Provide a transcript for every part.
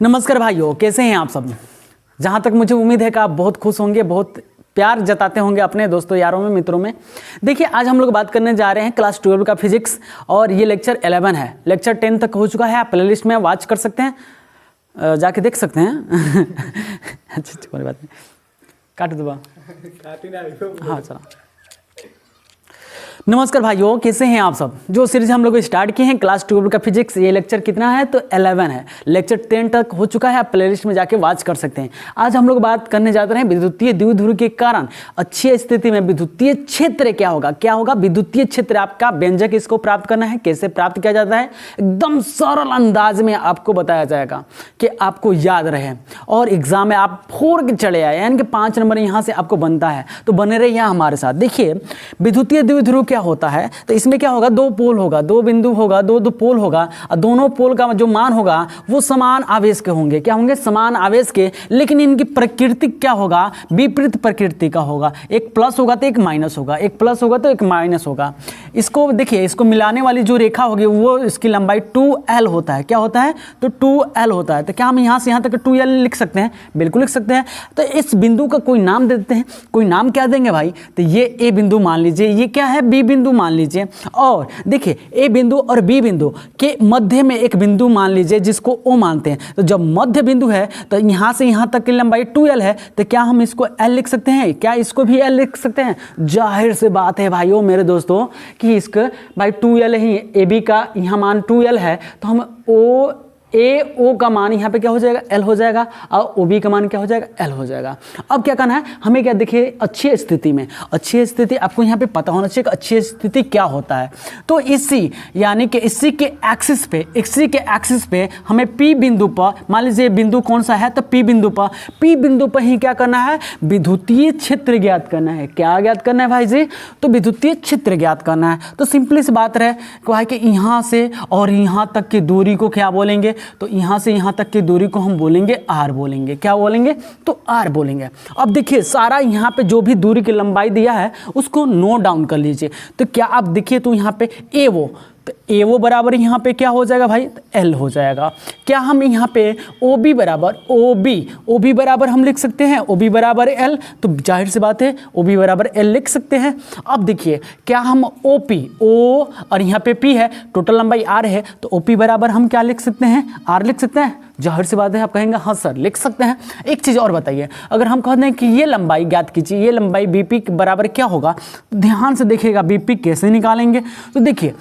नमस्कार भाइयों, कैसे हैं आप सब। जहाँ तक मुझे उम्मीद है कि आप बहुत खुश होंगे, बहुत प्यार जताते होंगे अपने दोस्तों, यारों में, मित्रों में। देखिए, आज हम लोग बात करने जा रहे हैं क्लास 12 का फिजिक्स, और ये लेक्चर 11 है। लेक्चर 10 तक हो चुका है, आप प्लेलिस्ट में वॉच कर सकते हैं, जाके देख सकते हैं। अच्छा, कोई बात नहीं, काट दो। हाँ चलो। नमस्कार भाइयों, कैसे हैं आप सब। जो सीरीज हम लोग स्टार्ट किए हैं क्लास 12 का फिजिक्स, ये लेक्चर कितना है तो 11 है। लेक्चर 10 तक हो चुका है, आप प्लेलिस्ट में जाके वॉच कर सकते हैं। आज हम लोग बात करने जाते हैं विद्युतीय द्विध्रुव के कारण अच्छी स्थिति में विद्युतीय क्षेत्र क्या होगा। क्या होगा विद्युतीय क्षेत्र, आपका व्यंजक इसको प्राप्त करना है, कैसे प्राप्त किया जाता है, एकदम सरल अंदाज में आपको बताया जाएगा कि आपको याद रहे और एग्जाम में आप फोड़ के चले आए, यानी कि 5 नंबर यहाँ से आपको बनता है। तो बने रहे यहाँ हमारे साथ। देखिए, विद्युतीय द्विध्रुव क्या होता है, तो इसमें क्या होगा, दो पोल होगा, दो बिंदु होगा, दो पोल होगा, और दोनों पोल का जो मान होगा वो समान आवेश के होंगे। क्या होंगे, समान आवेश के, लेकिन इनकी प्रकृति क्या होगा, विपरीत प्रकृति का होगा। एक प्लस होगा तो एक माइनस होगा, एक प्लस होगा तो एक माइनस होगा। इसको देखिए, इसको मिलाने वाली जो रेखा होगी वो इसकी लंबाई 2l होता है। क्या होता है, तो 2l होता है। तो क्या हम यहाँ से यहाँ तक 2l लिख सकते हैं, बिल्कुल लिख सकते हैं। तो इस बिंदु का कोई नाम दे देते हैं, कोई नाम क्या देंगे भाई, तो ये ए बिंदु मान लीजिए, ये क्या है, बी बिंदु मान लीजिए। और देखिए, ए बिंदु और बी बिंदु के मध्य में एक बिंदु मान लीजिए जिसको ओ मानते हैं। तो जब मध्य बिंदु है तो यहाँ से यहाँ तक की लंबाई 2l है, तो क्या हम इसको l लिख सकते हैं, क्या इसको भी l लिख सकते हैं। जाहिर से बात है भाइयों, मेरे दोस्तों, कि इसका भाई 2l ही, ए बी का यहाँ मान 2l है, तो हम ओ का मान यहाँ पे क्या हो जाएगा, एल हो जाएगा, और ओ बी का मान क्या हो जाएगा, एल हो जाएगा। अब क्या करना है हमें, क्या देखिए, अच्छी स्थिति में, अच्छी स्थिति आपको यहाँ पे पता होना चाहिए कि अच्छी स्थिति क्या होता है। तो इसी यानी कि इसी के एक्सिस पे हमें पी बिंदु पर, मान लीजिए बिंदु कौन सा है, तो पी बिंदु पर ही क्या करना है, विद्युतीय क्षेत्र ज्ञात करना है। क्या ज्ञात करना है भाई जी, तो विद्युतीय क्षेत्र ज्ञात करना है। तो सिंपली सी बात है कि यहाँ से और यहाँ तक की दूरी को क्या बोलेंगे, तो यहां से यहां तक की दूरी को हम बोलेंगे आर बोलेंगे। क्या बोलेंगे, तो आर बोलेंगे। अब देखिए, सारा यहां पे जो भी दूरी की लंबाई दिया है उसको नोट डाउन कर लीजिए। तो क्या आप देखिए, तो यहां पे ए वो, तो ए वो बराबर यहाँ पे क्या हो जाएगा भाई, तो एल हो जाएगा। क्या हम यहाँ पे ओ बी बराबर हम लिख सकते हैं, ओ बी बराबर एल, तो जाहिर सी बात है ओ बी बराबर एल लिख सकते हैं। अब देखिए, क्या हम ओ पी, ओ और यहाँ पे पी है, टोटल लंबाई आर है, तो ओ पी बराबर हम क्या लिख सकते हैं, आर लिख सकते हैं। जाहिर सी बात है, आप कहेंगे हाँ सर लिख सकते हैं। एक चीज़ और बताइए, अगर हम कहते हैं कि ये लंबाई ज्ञात कीजिए, ये लंबाई बी पी बराबर क्या होगा, ध्यान से देखिएगा बी पी कैसे निकालेंगे। तो देखिए,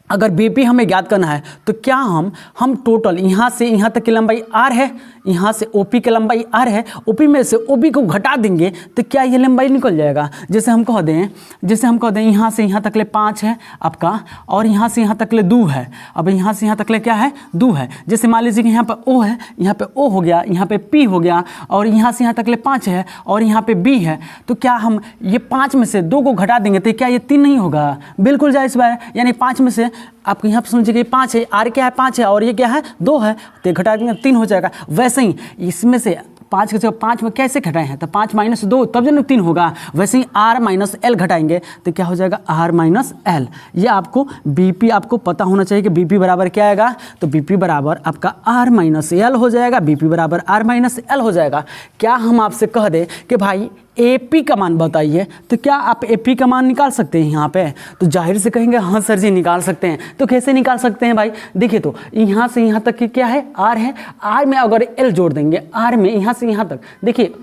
अगर बीपी हमें ज्ञात करना है तो क्या हम टोटल यहाँ से यहाँ तक की लंबाई आर है, यहाँ से ओपी की लंबाई आर है, ओपी में से ओबी को घटा देंगे तो क्या ये लंबाई निकल जाएगा। जैसे हम कह दें यहाँ से यहाँ तक ले 5 है आपका, और यहाँ से यहाँ तक ले 2 है। अब यहाँ से यहाँ तक ले क्या है, 2 है। जैसे मान लीजिए कि यहाँ पर ओ है, यहाँ पे ओ हो गया, यहाँ पे पी हो गया, और यहाँ से यहाँ तक ले 5 है, और यहाँ पे बी है। तो क्या हम ये 5 में से 2 को घटा देंगे तो क्या ये 3 नहीं होगा, बिल्कुल जायज़ बात है। यानी 5 में से आपको यहाँ पर समझिए कि 5 है, आर क्या है 5 है, और ये क्या है 2 है, तो घटा देंगे 3 हो जाएगा। वैसे ही इसमें से 5 के जगह 5 में कैसे घटाए हैं, तो 5 - 2 तब जो 3 होगा। वैसे ही आर माइनस एल घटाएंगे तो क्या हो जाएगा, आर माइनस एल। ये आपको बीपी आपको पता होना चाहिए कि बीपी बराबर क्या आएगा, तो बीपी बराबर आपका आर माइनस एल हो जाएगा, बीपी बराबर आर माइनस एल हो जाएगा। क्या हम आपसे कह दें कि भाई एपी का मान बताइए, तो क्या आप एपी का मान निकाल सकते हैं यहाँ पे, तो जाहिर से कहेंगे हाँ सर जी निकाल सकते हैं। तो कैसे निकाल सकते हैं भाई, देखिए, तो यहाँ से यहाँ तक की क्या है, आर है, आर में अगर एल जोड़ देंगे, आर में यहाँ से यहाँ तक, देखिए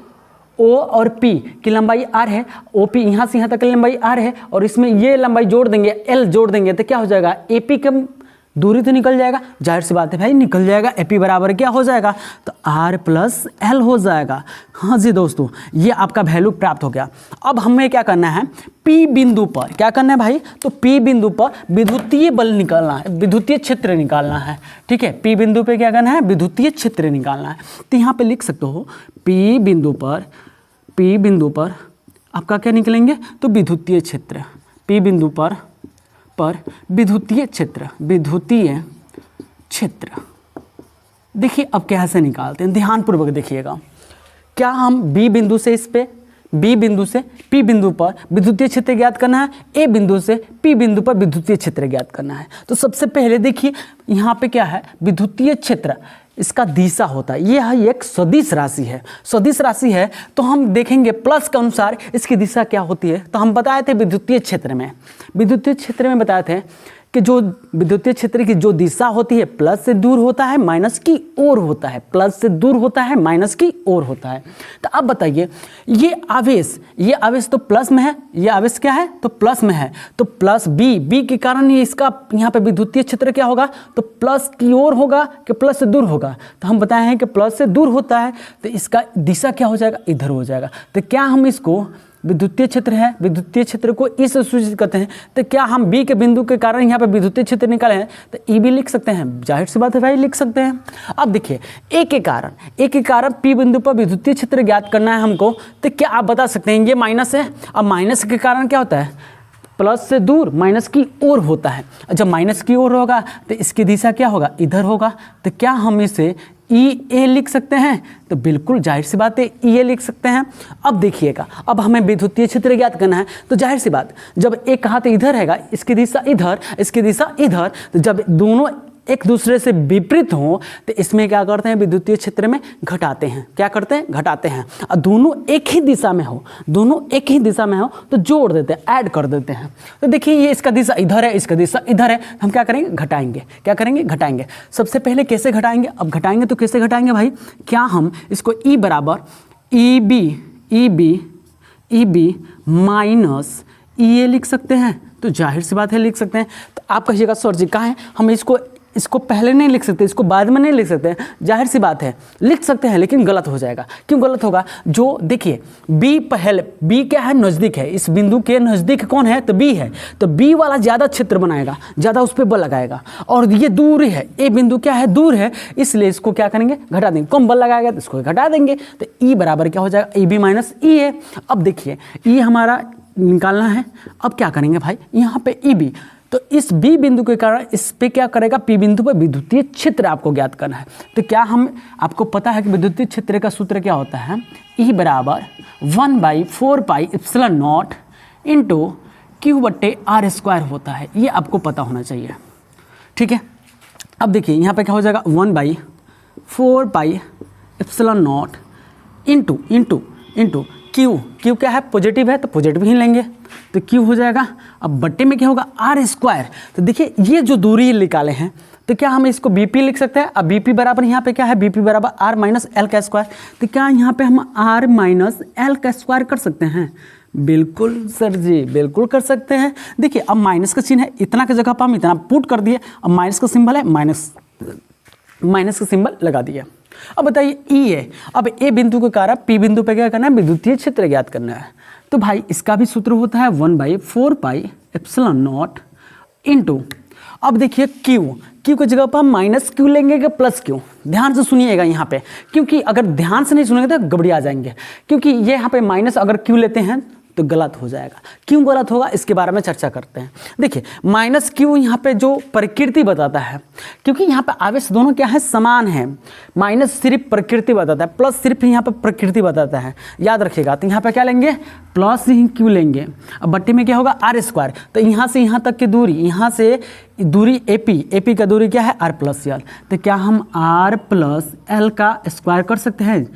ओ और पी की लंबाई आर है, ओ पी यहाँ से यहाँ तक की लंबाई आर है, और इसमें ये लंबाई जोड़ देंगे, एल जोड़ देंगे, तो क्या हो जाएगा, एपी का दूरी तो निकल जाएगा। जाहिर सी बात है भाई निकल जाएगा। एपी बराबर क्या हो जाएगा, तो आर प्लस एल हो जाएगा। हाँ जी दोस्तों, ये आपका वैल्यू प्राप्त हो गया। अब हमें क्या करना है, पी बिंदु पर क्या करना है भाई, तो पी बिंदु पर विद्युतीय बल निकालना है, विद्युतीय क्षेत्र निकालना है। ठीक है, पी बिंदु पे क्या करना है, विद्युतीय क्षेत्र निकालना है। तो यहाँ पे लिख सकते हो पी बिंदु पर आपका क्या निकलेंगे, तो विद्युतीय क्षेत्र। पी बिंदु पर विद्युतीय क्षेत्र। देखिए अब कैसे निकालते हैं, ध्यानपूर्वक देखिएगा। क्या हम बी बिंदु से पी बिंदु पर विद्युतीय क्षेत्र ज्ञात करना है, ए बिंदु से पी बिंदु पर विद्युतीय क्षेत्र ज्ञात करना है। तो सबसे पहले देखिए यहाँ पे क्या है, विद्युतीय क्षेत्र इसका दिशा होता है। ये एक सदिश राशि है, सदिश राशि है तो हम देखेंगे प्लस के अनुसार इसकी दिशा क्या होती है। तो हम बताए थे विद्युतीय क्षेत्र में बताए थे कि जो विद्युतीय क्षेत्र की जो दिशा होती है प्लस से दूर होता है माइनस की ओर होता है, प्लस से दूर होता है माइनस की ओर होता है। तो अब बताइए ये आवेश तो प्लस में है, ये आवेश क्या है तो प्लस में है, तो प्लस बी के कारण ये इसका यहाँ पे विद्युतीय क्षेत्र क्या होगा तो प्लस की ओर होगा कि प्लस से दूर होगा। तो हम बताए हैं कि प्लस से दूर होता है तो इसका दिशा क्या हो जाएगा इधर हो जाएगा। तो क्या हम इसको विद्युतीय क्षेत्र है, विद्युतीय क्षेत्र को इस सूचित करते हैं। तो क्या हम बी के बिंदु के कारण यहाँ पे विद्युतीय क्षेत्र निकाले हैं तो ई भी लिख सकते हैं, जाहिर सी बात है भाई लिख सकते हैं। अब देखिए ए के कारण पी बिंदु पर विद्युतीय क्षेत्र ज्ञात करना है हमको। तो क्या आप बता सकते हैं ये माइनस है, अब माइनस के कारण क्या होता है प्लस से दूर माइनस की ओर होता है। जब माइनस की ओर होगा तो इसकी दिशा क्या होगा इधर होगा। तो क्या हम इसे ई ए लिख सकते हैं तो बिल्कुल जाहिर सी बात है ई ए लिख सकते हैं। अब देखिएगा अब हमें विद्युतीय क्षेत्र ज्ञात करना है तो जाहिर सी बात जब एक हाथ इधर हैगा इसकी दिशा इधर इसकी दिशा इधर, तो जब दोनों एक दूसरे से विपरीत हों तो इसमें क्या करते हैं विद्युतीय क्षेत्र में घटाते हैं। क्या करते हैं घटाते हैं। और दोनों एक ही दिशा में हो तो जोड़ देते हैं, ऐड कर देते हैं। तो देखिए ये इसका दिशा इधर है, इसका दिशा इधर है, हम क्या करेंगे घटाएंगे। क्या करेंगे घटाएंगे। सबसे पहले कैसे घटाएंगे, अब घटाएंगे तो कैसे घटाएंगे भाई, क्या हम इसको ई बराबर ई बी माइनस ई ए लिख सकते हैं। तो जाहिर सी बात है लिख सकते हैं। तो आप कहिएगा सर जी कहाँ है, हम इसको पहले नहीं लिख सकते, इसको बाद में नहीं लिख सकते। जाहिर सी बात है लिख सकते हैं लेकिन गलत हो जाएगा। क्यों गलत होगा, जो देखिए बी क्या है नज़दीक है, इस बिंदु के नज़दीक कौन है तो बी है, तो बी वाला ज़्यादा क्षेत्र बनाएगा, ज़्यादा उस पर बल लगाएगा। और ये दूर है, ए बिंदु क्या है दूर है, इसलिए इसको क्या करेंगे घटा देंगे। कम बल लगाएगा तो इसको घटा देंगे। तो ई बराबर क्या हो जाएगा ई बी माइनस ई ए। अब देखिए ई हमारा निकालना है। अब क्या करेंगे भाई यहाँ पे ई बी, तो इस बी बिंदु के कारण इस पे क्या करेगा पी बिंदु पर विद्युतीय क्षेत्र आपको ज्ञात करना है। तो क्या हम आपको पता है कि विद्युतीय क्षेत्र का सूत्र क्या होता है, ई बराबर 1/4 pi epsilon not into Q बट्टे आर स्क्वायर होता है। ये आपको पता होना चाहिए, ठीक है। अब देखिए यहाँ पे क्या हो जाएगा 1/4 pi epsilon not into Q क्या है पॉजिटिव है तो पॉजिटिव ही लेंगे तो क्यू हो जाएगा। अब बट्टे में क्या होगा आर स्क्वायर। तो देखिए ये जो दूरी निकाले हैं तो क्या हम इसको बीपी लिख सकते हैं। अब बीपी बराबर यहाँ पे क्या है बीपी बराबर आर माइनस एल का स्क्वायर। तो क्या यहाँ पे हम आर माइनस एल का स्क्वायर कर सकते हैं, बिल्कुल सर जी बिल्कुल कर सकते हैं। देखिए अब माइनस का चिन्ह है, इतना की जगह पर हम इतना पुट कर दिए, अब माइनस का सिंबल है माइनस का सिंबल लगा दिया। अब बताइए ई है, अब ए बिंदु के कारण पी बिंदु पे क्या करना है विद्युतीय क्षेत्र ज्ञात करना है। तो भाई इसका भी सूत्र होता है 1/4 पाई एप्सिलॉन नॉट इंटू, अब देखिए क्यू की जगह पर हम माइनस क्यू लेंगे कि प्लस क्यू। ध्यान से सुनिएगा यहाँ पे, क्योंकि अगर ध्यान से नहीं सुनेंगे तो गड़बड़ा जाएंगे। क्योंकि ये यहाँ पे माइनस अगर क्यू लेते हैं तो गलत हो जाएगा। क्यों गलत होगा इसके बारे में चर्चा करते हैं। देखिए माइनस क्यू यहाँ पे जो प्रकृति बताता है, क्योंकि यहाँ पे आवेश दोनों क्या है समान है। माइनस सिर्फ प्रकृति बताता है, प्लस सिर्फ यहाँ पे प्रकृति बताता है, याद रखिएगा। तो यहाँ पे क्या लेंगे प्लस ही क्यू लेंगे। अब बट्टी में क्या होगा आर स्क्वायर, तो यहाँ से यहाँ तक की दूरी, यहाँ से दूरी एपी का दूरी क्या है आर प्लस एल। तो क्या हम आर प्लस एल का स्क्वायर कर सकते हैं,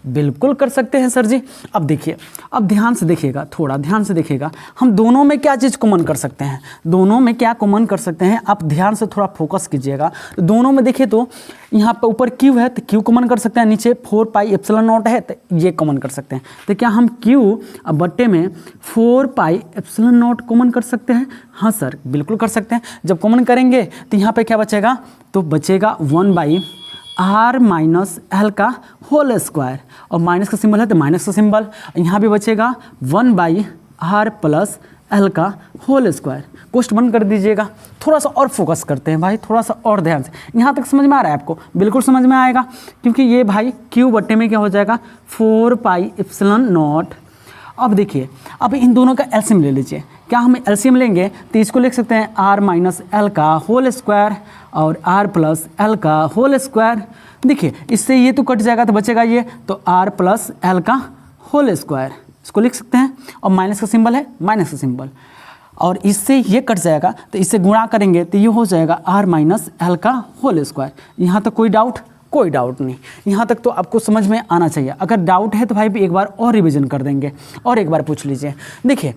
बिल्कुल कर सकते हैं सर जी। अब देखिए अब ध्यान से देखिएगा, थोड़ा ध्यान से देखिएगा, हम दोनों में क्या चीज़ कॉमन कर सकते हैं, दोनों में क्या कॉमन कर सकते हैं, आप ध्यान से थोड़ा फोकस कीजिएगा। दोनों में देखिए तो यहाँ पे ऊपर क्यू है तो क्यू कॉमन कर सकते हैं, नीचे 4 पाई एप्सिलॉन नॉट है तो ये कॉमन कर सकते हैं। तो क्या हम क्यू अब बट्टे में 4 पाई एप्सिलॉन नॉट कॉमन कर सकते हैं, हाँ सर बिल्कुल कर सकते हैं। जब कॉमन करेंगे तो यहाँ पर क्या बचेगा, तो बचेगा 1/r माइनस एल का होल स्क्वायर, और माइनस का सिंबल है तो माइनस का सिंबल, यहाँ भी बचेगा 1/r प्लस एल का होल स्क्वायर। कोष्ट बंद कर दीजिएगा। थोड़ा सा और फोकस करते हैं भाई, थोड़ा सा और ध्यान से। यहाँ तक समझ में आ रहा है आपको, बिल्कुल समझ में आएगा, क्योंकि ये भाई क्यू बट्टे में क्या हो जाएगा 4 पाई एप्सिलॉन नॉट। अब देखिए अब इन दोनों का एलसीएम ले लीजिए। क्या हम एलसीएम लेंगे तो इसको लिख सकते हैं आर माइनस एल का होल स्क्वायर और आर प्लस एल का होल स्क्वायर। देखिए इससे ये तो कट जाएगा तो बचेगा ये, तो आर प्लस एल का होल स्क्वायर इसको लिख सकते हैं, और माइनस का सिंबल है माइनस का सिंबल, और इससे ये कट जाएगा तो इससे गुणा करेंगे तो ये हो जाएगा आर माइनस एल का होल स्क्वायर। यहाँ तक कोई डाउट कोई डाउट नहीं, यहाँ तक तो आपको समझ में आना चाहिए। अगर डाउट है तो भाई एक बार और रिवीजन कर देंगे और एक बार पूछ लीजिए। देखिए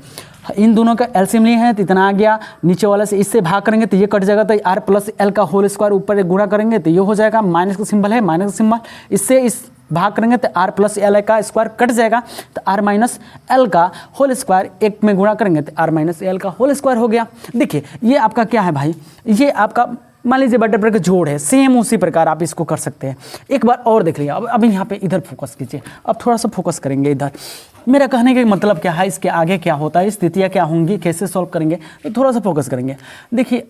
इन दोनों का एलसीएम लिए हैं तो इतना आ गया, नीचे वाला से इससे भाग करेंगे तो ये कट जाएगा, तो आर प्लस एल का होल स्क्वायर ऊपर गुणा करेंगे तो ये हो जाएगा, माइनस का सिंबल है, माइनस का सिंबल, इससे इस भाग करेंगे तो आर प्लस एल का स्क्वायर कट जाएगा, तो आर माइनस एल का होल स्क्वायर एक में गुणा करेंगे तो आर माइनस एल का होल स्क्वायर हो गया। देखिए ये आपका क्या है भाई, ये आपका मान लीजिए बटे पर का जोड़ है, सेम उसी प्रकार आप इसको कर सकते हैं। एक बार और देख लिया, अब यहाँ पे इधर फोकस कीजिए, अब थोड़ा सा फोकस करेंगे इधर। मेरा कहने का मतलब क्या है, इसके आगे क्या होता है, स्थितियाँ क्या होंगी, कैसे सॉल्व करेंगे, तो थोड़ा सा फोकस करेंगे। देखिए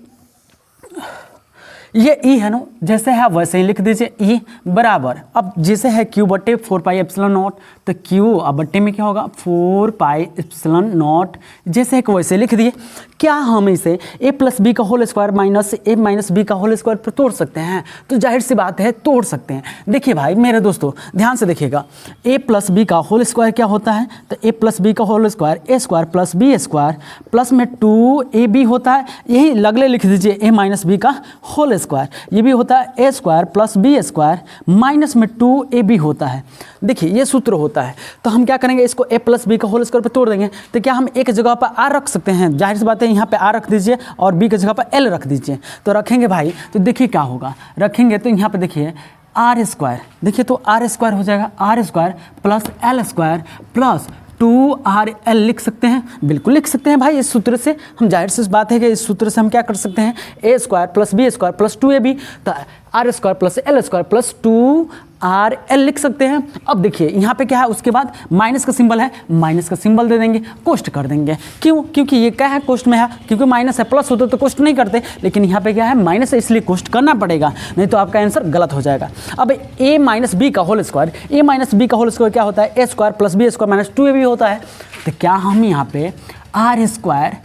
ये ई है ना, जैसे है वैसे ही लिख दीजिए, ई बराबर, अब जैसे है क्यू बट्टे 4 पाई एप्सिलॉन नॉट, तो क्यू अब बट्टे में क्या होगा 4 पाई एप्सिलॉन नॉट, जैसे है वैसे लिख दिए। क्या हम इसे ए प्लस बी का होल स्क्वायर माइनस ए माइनस बी का होल स्क्वायर पर तोड़ सकते हैं? तो जाहिर सी बात है तोड़ सकते हैं। देखिए भाई मेरे दोस्तों ध्यान से देखिएगा, ए प्लस बी का होल स्क्वायर क्या होता है, तो ए प्लस बी का whole square A square plus B square plus में 2ab होता है, यही लगले लिख दीजिए ए माइनस बी का होल स्क्वायर, ये भी होता है A square plus B square minus में 2ab होता है। देखिए ये सूत्र होता है, तो हम क्या करेंगे, इसको ए प्लस बी का होल स्क्वायर पर तोड़ देंगे, तो क्या हम एक जगह पर आर रख सकते हैं? जाहिर सी बात है यहाँ पे आर रख दीजिए और बी की जगह पर एल रख दीजिए। तो रखेंगे भाई, तो देखिए क्या होगा, रखेंगे तो यहाँ पे देखिए आर स्क्वायर, देखिए तो आर स्क्वायर हो जाएगा, R square plus L square plus 2RL लिख सकते हैं, बिल्कुल लिख सकते हैं भाई। इस सूत्र से हम, जाहिर सी बात है कि इस सूत्र से हम क्या कर सकते हैं, A square plus B square plus 2ab, तो R square plus L square plus 2RL लिख सकते हैं। अब देखिए यहाँ पे क्या है, उसके बाद माइनस का सिंबल है, माइनस का सिंबल दे देंगे, कोष्ट कर देंगे। क्यों? क्योंकि ये क्या है, कोष्ट में है, क्योंकि माइनस है, प्लस होता तो कोष्ट नहीं करते, लेकिन यहाँ पे क्या है माइनस है, इसलिए कोष्ट करना पड़ेगा, नहीं तो आपका आंसर गलत हो जाएगा। अब ए माइनस बी का whole square, A minus B का होल स्क्वायर क्या होता है, A square plus B square minus 2ab होता है। तो क्या हम यहाँ पे आर स्क्वायर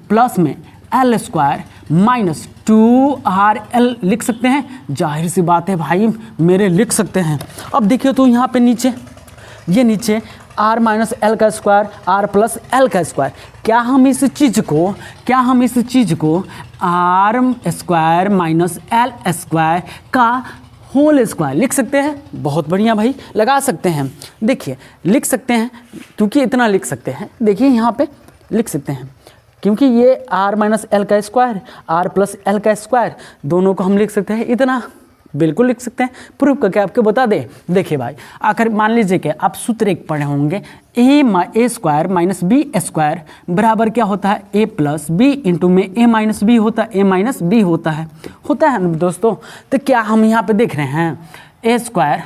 प्लस में एल स्क्वायर माइनस 2RL लिख सकते हैं? जाहिर सी बात है भाई मेरे लिख सकते हैं। अब देखिए तो यहाँ पे नीचे, ये नीचे आर माइनस एल का स्क्वायर आर प्लस एल का स्क्वायर, क्या हम इस चीज़ को R square minus L square का होल स्क्वायर लिख सकते हैं? बहुत बढ़िया भाई, लगा सकते हैं। देखिए लिख सकते हैं, क्योंकि इतना लिख सकते हैं, देखिए यहाँ पे लिख सकते हैं, क्योंकि ये आर माइनस एल का स्क्वायर आर प्लस एल का स्क्वायर, दोनों को हम लिख सकते हैं इतना, बिल्कुल लिख सकते हैं। प्रूफ करके आपको बता दें, देखिए भाई आखिर मान लीजिए कि आप सूत्र एक पढ़े होंगे, ए स्क्वायर माइनस बी स्क्वायर बराबर क्या होता है, ए प्लस बी इंटू में ए माइनस बी होता है, ए माइनस बी होता है ना दोस्तों। तो क्या हम यहाँ पे देख रहे हैं ए स्क्वायर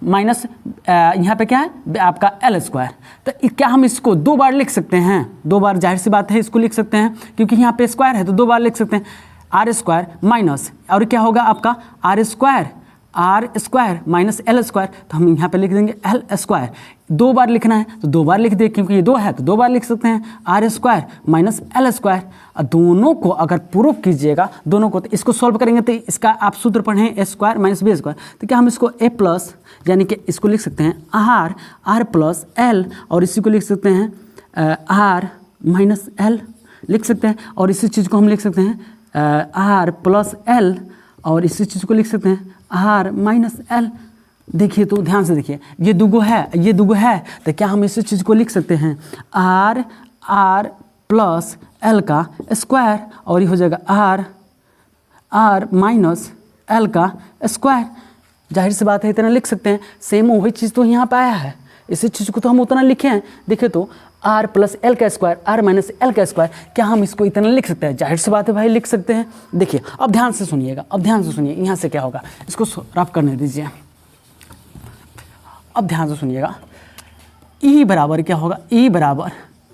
माइनस यहाँ पे क्या है आपका एल स्क्वायर, तो क्या हम इसको 2 बार लिख सकते हैं? 2 बार जाहिर सी बात है इसको लिख सकते हैं, क्योंकि यहाँ पे स्क्वायर है तो 2 बार लिख सकते हैं। आर स्क्वायर माइनस और क्या होगा आपका R square minus L square, तो हम यहाँ पे लिख देंगे एल स्क्वायर। 2 बार लिखना है तो 2 बार लिख दे, क्योंकि ये 2 है तो 2 बार लिख सकते हैं, R square minus L square. और दोनों को अगर प्रूफ कीजिएगा, दोनों को, तो इसको सॉल्व करेंगे तो इसका आप सूत्र पढ़ें ए स्क्वायर माइनस बी स्क्वायर, तो क्या हम इसको ए प्लस यानी कि इसको लिख सकते हैं आर प्लस एल, और इसी को लिख सकते हैं आर माइनस एल लिख सकते हैं, और इसी चीज़ को हम लिख सकते हैं आर प्लस एल, और इसी चीज़ को लिख सकते हैं आर माइनस एल। देखिए तो ध्यान से देखिए, ये दुगो है, तो क्या हम इसी चीज़ को लिख सकते हैं आर प्लस एल का स्क्वायर, और ये हो जाएगा आर माइनस एल का स्क्वायर। जाहिर सी बात है इतना लिख सकते हैं। सेम वही चीज़ तो यहाँ पे आया है, इसी चीज़ को तो हम उतना लिखे हैं। देखिए तो आर प्लस एल का स्क्वायर आर माइनस एल का स्क्वायर, क्या हम इसको इतना लिख सकते हैं? जाहिर सी बात है भाई लिख सकते हैं। देखिए अब ध्यान से सुनिएगा, यहाँ से क्या होगा, इसको रफ करने दीजिए। अब ध्यान से सुनिएगा, ई बराबर क्या होगा, ई बराबर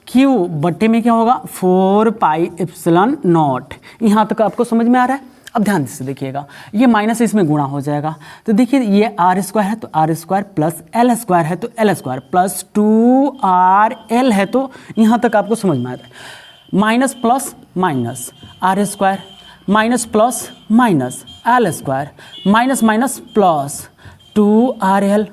क्यू बट्टे में क्या होगा 4 पाई एप्सिलॉन नॉट। यहाँ तक आपको समझ में आ रहा है? अब ध्यान से देखिएगा, ये माइनस इसमें गुणा हो जाएगा, तो देखिए ये आर स्क्वायर है तो R square plus L square है तो एल स्क्वायर प्लस 2RL है, तो यहाँ तक आपको समझ में आ रहा है। Minus plus minus R square minus plus minus L square minus minus plus 2RL,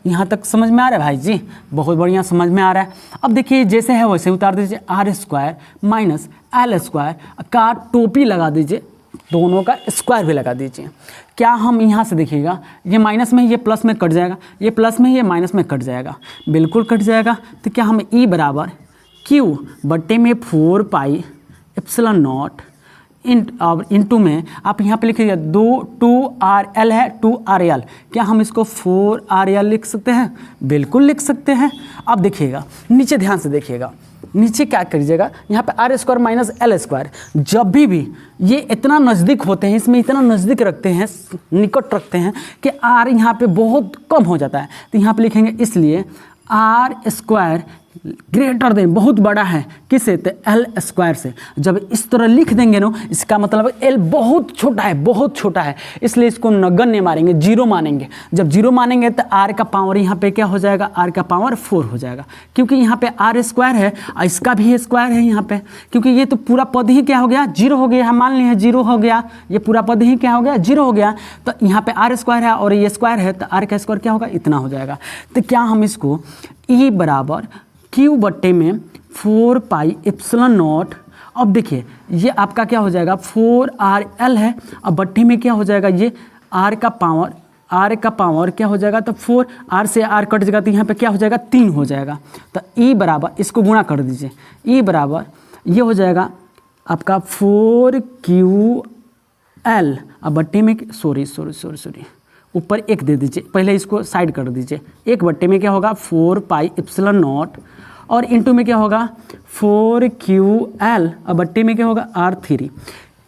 यहाँ तक समझ में आ रहा है भाई जी? बहुत बढ़िया समझ में आ रहा है। अब देखिए जैसे है वैसे उतार दीजिए, R square minus L square का टोपी लगा दीजिए, दोनों का स्क्वायर भी लगा दीजिए। क्या हम यहाँ से देखिएगा, ये माइनस में ये प्लस में कट जाएगा, ये प्लस में ये माइनस में कट जाएगा, बिल्कुल कट जाएगा। तो क्या हम ई बराबर क्यू बट्टे में 4 पाई एप्सिलॉन नॉट इंटू में आप यहाँ पे लिखिएगा 2RL है, 2RL। क्या हम इसको 4RL लिख सकते हैं? बिल्कुल लिख सकते हैं। अब देखिएगा नीचे, ध्यान से देखिएगा, नीचे क्या करिएगा, यहाँ पे R square minus L square, जब भी ये इतना नज़दीक होते हैं, इसमें इतना नज़दीक रखते हैं, निकट रखते हैं कि आर यहाँ पे बहुत कम हो जाता है, तो यहाँ पे लिखेंगे इसलिए आर स्क्वायर ग्रेटर देन, बहुत बड़ा है किससे? तो एल स्क्वायर से। जब इस तरह लिख देंगे ना, इसका मतलब एल बहुत छोटा है, बहुत छोटा है, इसलिए इसको नगण्य मानेंगे, जीरो मानेंगे। जब जीरो मानेंगे तो आर का पावर यहाँ पे क्या हो जाएगा? आर का पावर 4 हो जाएगा, क्योंकि यहाँ पे आर स्क्वायर है, इसका भी स्क्वायर है यहाँ पे, क्योंकि ये तो पूरा पद ही क्या हो गया? जीरो हो गया। मान लिया जीरो हो गया, ये पूरा पद ही क्या हो गया? जीरो हो गया। तो यहाँ पे आर स्क्वायर है और ये स्क्वायर है, तो आर का स्क्वायर क्या होगा? इतना हो जाएगा। तो क्या हम इसको ई बराबर क्यू बट्टे में 4 पाई एप्सिलॉन नॉट, अब देखिए ये आपका क्या हो जाएगा? 4RL है, अब बट्टे में क्या हो जाएगा? ये आर का पावर क्या हो जाएगा? तो 4, आर से आर कट जाएगा, तो यहाँ पे क्या हो जाएगा? 3 हो जाएगा। तो ई बराबर, इसको गुणा कर दीजिए, ई बराबर ये हो जाएगा आपका 4QL, अब बट्टे में सॉरी ऊपर 1 दे दीजिए, पहले इसको साइड कर दीजिए। 1 बट्टे में क्या होगा? 4 पाई एप्सिलॉन नॉट, और इंटू में क्या होगा? 4QL, और बट्टे में क्या होगा? R3।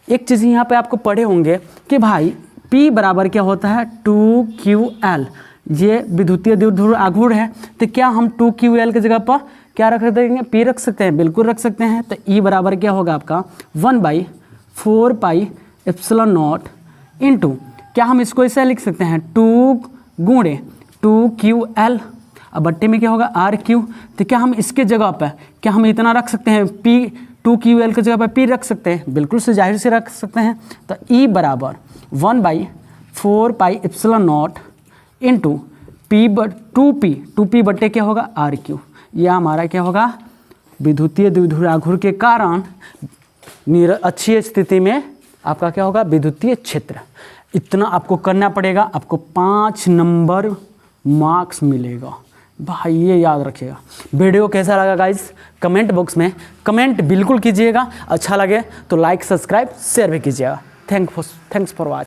एक चीज़ यहाँ पे आपको पढ़े होंगे कि भाई P बराबर क्या होता है? 2QL। ये विद्युतीय द्विध्रुव आघूर्ण है, तो क्या हम 2QL की जगह पर क्या रख देंगे? P रख सकते हैं, बिल्कुल रख सकते हैं। तो E बराबर क्या होगा आपका? 1/4 पाई एप्सिलॉन नॉट इंटू, क्या हम इसको ऐसे लिख सकते हैं? 2 गुणे 2QL, अब बट्टे में क्या होगा? RQ। तो क्या हम इसके जगह पर क्या हम इतना रख सकते हैं? P 2QL की जगह पर P रख सकते हैं, बिल्कुल से जाहिर से रख सकते हैं। तो E बराबर 1/4 pi epsilon not into P 2P बट्टे क्या होगा? RQ। यह हमारा क्या होगा? विद्युतीय द्विध्रुव आघूर्ण के कारण अच्छी स्थिति में आपका क्या होगा? विद्युतीय क्षेत्र। इतना आपको करना पड़ेगा, आपको 5 नंबर मार्क्स मिलेगा भाई, ये याद रखिएगा। वीडियो कैसा लगा गाइस? कमेंट बॉक्स में कमेंट बिल्कुल कीजिएगा, अच्छा लगे तो लाइक सब्सक्राइब शेयर भी कीजिएगा। Thanks for watching.